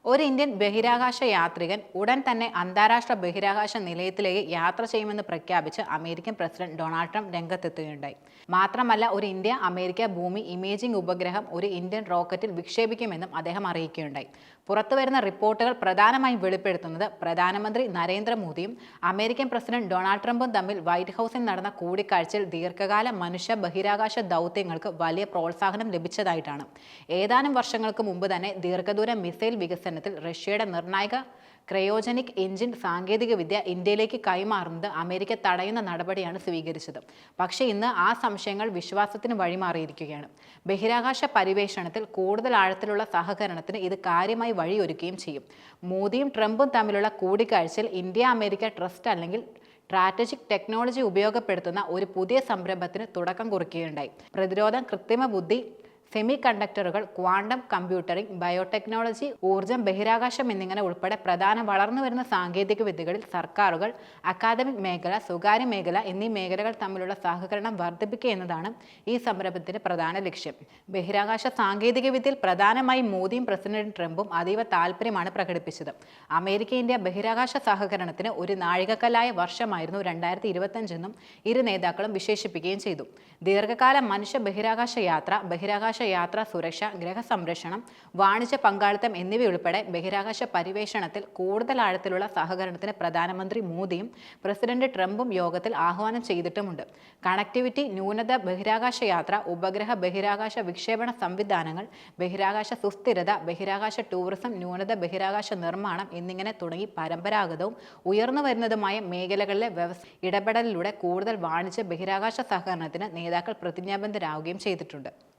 ഒരു ഇന്ത്യൻ ബഹിരാകാശ യാത്രികൻ ഉടൻ തന്നെ അന്താരാഷ്ട്ര ബഹിരാകാശ നിലയത്തിലേക്ക് യാത്ര ചെയ്യുമെന്ന് പ്രഖ്യാപിച്ച് അമേരിക്കൻ പ്രസിഡന്റ് ഡൊണാൾഡ് ട്രംപ് രംഗത്തെത്തുകയുണ്ടായി. മാത്രമല്ല, ഒരു ഇന്ത്യ അമേരിക്ക ഭൂമി ഇമേജിംഗ് ഉപഗ്രഹം ഒരു ഇന്ത്യൻ റോക്കറ്റിൽ വിക്ഷേപിക്കുമെന്നും അദ്ദേഹം അറിയിക്കുകയുണ്ടായി. പുറത്തുവരുന്ന റിപ്പോർട്ടുകൾ പ്രധാനമായും വെളിപ്പെടുത്തുന്നത് പ്രധാനമന്ത്രി നരേന്ദ്രമോദിയും അമേരിക്കൻ പ്രസിഡന്റ് ഡൊണാൾഡ് ട്രംപും തമ്മിൽ വൈറ്റ് ഹൗസിൽ നടന്ന കൂടിക്കാഴ്ചയിൽ ദീർഘകാല മനുഷ്യ ബഹിരാകാശ ദൗത്യങ്ങൾക്ക് വലിയ പ്രോത്സാഹനം ലഭിച്ചതായിട്ടാണ്. ഏതാനും വർഷങ്ങൾക്ക് മുമ്പ് തന്നെ ദീർഘദൂര മിസൈൽ വികസനത്തിൽ റഷ്യയുടെ നിർണായക ക്രയോജനിക് എഞ്ചിൻ സാങ്കേതികവിദ്യ ഇന്ത്യയിലേക്ക് കൈമാറുന്നത് അമേരിക്ക തടയുന്ന നടപടിയാണ് സ്വീകരിച്ചത്. പക്ഷേ ഇന്ന് ആ സംശയങ്ങൾ വിശ്വാസത്തിന് വഴിമാറിയിരിക്കുകയാണ്. ബഹിരാകാശ പരിവേഷണത്തിൽ കൂടുതൽ ആഴത്തിലുള്ള സഹകരണത്തിന് ഇത് കാര്യമായി വഴിയൊരുക്കുകയും ചെയ്യും. മോദിയും ട്രംപും തമ്മിലുള്ള കൂടിക്കാഴ്ചയിൽ ഇന്ത്യ അമേരിക്ക ട്രസ്റ്റ് അല്ലെങ്കിൽ സ്ട്രാറ്റജിക് ടെക്നോളജി ഉപയോഗപ്പെടുത്തുന്ന ഒരു പുതിയ സംരംഭത്തിന് തുടക്കം കുറിക്കുകയുണ്ടായി. പ്രതിരോധം, കൃത്രിമ ബുദ്ധി, സെമി കണ്ടക്ടറുകൾ, ക്വാണ്ടം കമ്പ്യൂട്ടറിംഗ്, ബയോടെക്നോളജി, ഊർജ്ജം, ബഹിരാകാശം എന്നിങ്ങനെ ഉൾപ്പെടെ പ്രധാന വളർന്നുവരുന്ന സാങ്കേതിക വിദ്യകളിൽ സർക്കാരുകൾ, അക്കാദമിക് മേഖല, സ്വകാര്യ മേഖല എന്നീ മേഖലകൾ തമ്മിലുള്ള സഹകരണം വർദ്ധിപ്പിക്കുക എന്നതാണ് ഈ സംരംഭത്തിന്റെ പ്രധാന ലക്ഷ്യം. ബഹിരാകാശ സാങ്കേതിക വിദ്യയിൽ പ്രധാനമായും മോദിയും പ്രസിഡന്റ് ട്രംപും അതീവ താൽപ്പര്യമാണ് പ്രകടിപ്പിച്ചത്. അമേരിക്ക ഇന്ത്യ ബഹിരാകാശ സഹകരണത്തിന് ഒരു നാഴികക്കല്ലായ വർഷമായിരുന്നു 2025 ഇരു നേതാക്കളും വിശേഷിപ്പിക്കുകയും ചെയ്തു. ദീർഘകാല മനുഷ്യ ബഹിരാകാശ യാത്ര, ബഹിരാകാശ യാത്രാ സുരക്ഷ, ഗ്രഹസംരക്ഷണം, വാണിജ്യ പങ്കാളിത്തം എന്നിവയുൾപ്പെടെ ബഹിരാകാശ പരിവേഷണത്തിൽ കൂടുതൽ ആഴത്തിലുള്ള സഹകരണത്തിന് പ്രധാനമന്ത്രി മോദിയും പ്രസിഡന്റ് ട്രംപും യോഗത്തിൽ ആഹ്വാനം ചെയ്തിട്ടുമുണ്ട്. കണക്ടിവിറ്റി, ന്യൂനത, ബഹിരാകാശ യാത്ര, ഉപഗ്രഹ ബഹിരാകാശ വിക്ഷേപണ സംവിധാനങ്ങൾ, ബഹിരാകാശ സുസ്ഥിരത, ബഹിരാകാശ ടൂറിസം, ന്യൂനത ബഹിരാകാശ നിർമ്മാണം എന്നിങ്ങനെ തുടങ്ങി പരമ്പരാഗതവും ഉയർന്നു വരുന്നതുമായ മേഖലകളിലെ ഇടപെടലിലൂടെ കൂടുതൽ വാണിജ്യ ബഹിരാകാശ സഹകരണത്തിന് നേതാക്കൾ പ്രതിജ്ഞാബദ്ധരാകുകയും ചെയ്തിട്ടുണ്ട്.